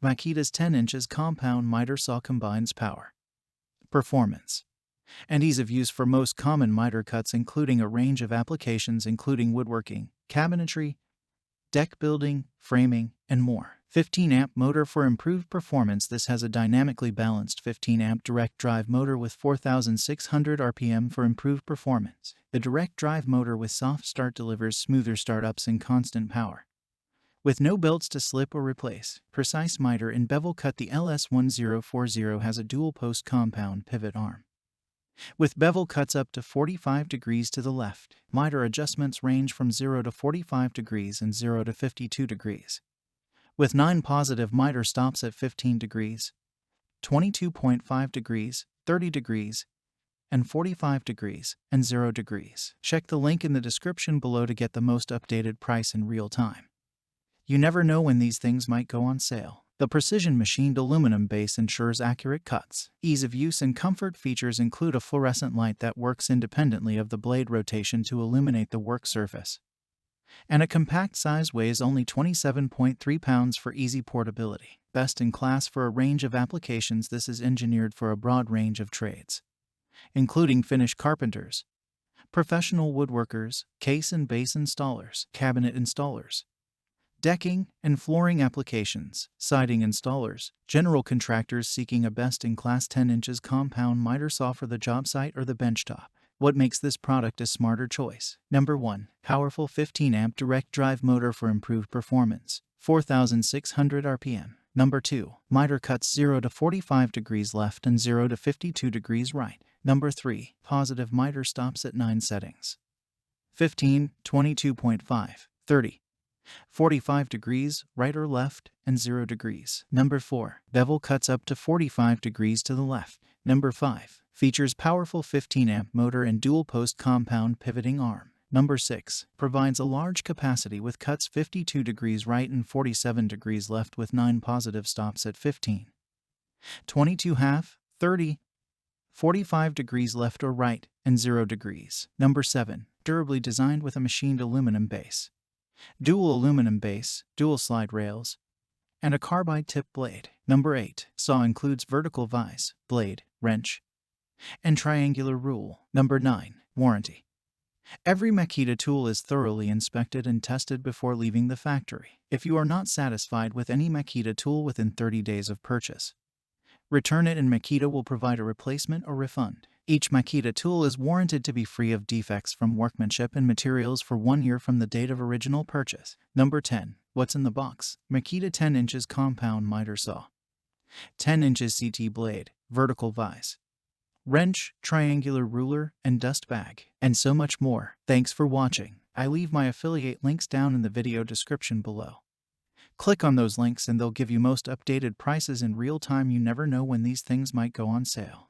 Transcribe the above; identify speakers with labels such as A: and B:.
A: Makita's 10 inches compound miter saw combines power, performance, and ease of use for most common mitre cuts, including a range of applications including woodworking, cabinetry, deck building, framing, and more. 15-amp motor for improved performance. This has a dynamically balanced 15-amp direct drive motor with 4,600 RPM for improved performance. The direct drive motor with soft start delivers smoother startups and constant power, with no belts to slip or replace. Precise mitre in bevel cut. The LS1040 has a dual-post compound pivot arm, with bevel cuts up to 45 degrees to the left. Mitre adjustments range from 0 to 45 degrees and 0 to 52 degrees, with 9 positive mitre stops at 15 degrees, 22.5 degrees, 30 degrees, and 45 degrees, and 0 degrees. Check the link in the description below to get the most updated price in real time. You never know when these things might go on sale. The precision machined aluminum base ensures accurate cuts. Ease of use and comfort features include a fluorescent light that works independently of the blade rotation to illuminate the work surface, and a compact size, weighs only 27.3 pounds for easy portability. Best in class for a range of applications. This is engineered for a broad range of trades, including finish carpenters, professional woodworkers, case and base installers, cabinet installers, decking and flooring applications, siding installers, general contractors seeking a best-in-class 10 inches compound miter saw for the job site or the benchtop. What makes this product a smarter choice? Number 1. Powerful 15-amp direct drive motor for improved performance, 4,600 RPM. Number 2. Mitre cuts 0 to 45 degrees left and 0 to 52 degrees right. Number 3. Positive mitre stops at 9 settings: 15, 22.5, 30, 45 degrees, right or left, and 0 degrees. Number 4. Bevel cuts up to 45 degrees to the left. Number 5. Features powerful 15-amp motor and dual-post compound pivoting arm. Number 6. Provides a large capacity with cuts 52 degrees right and 47 degrees left with 9 positive stops at 15, 22 half, 30, 45 degrees left or right, and 0 degrees. Number 7. Durably designed with a machined aluminum base, dual aluminum base, dual slide rails, and a carbide tip blade. Number 8. Saw includes vertical vise, blade, wrench, and triangular rule. Number 9. Warranty. Every Makita tool is thoroughly inspected and tested before leaving the factory. If you are not satisfied with any Makita tool within 30 days of purchase, return it and Makita will provide a replacement or refund. Each Makita tool is warranted to be free of defects from workmanship and materials for 1 year from the date of original purchase. Number 10. What's in the box? Makita 10 inches compound miter saw, 10 inches CT blade, vertical vise, wrench, triangular ruler, and dust bag, and so much more. Thanks for watching. I leave my affiliate links down in the video description below. Click on those links and they'll give you most updated prices in real time. You never know when these things might go on sale.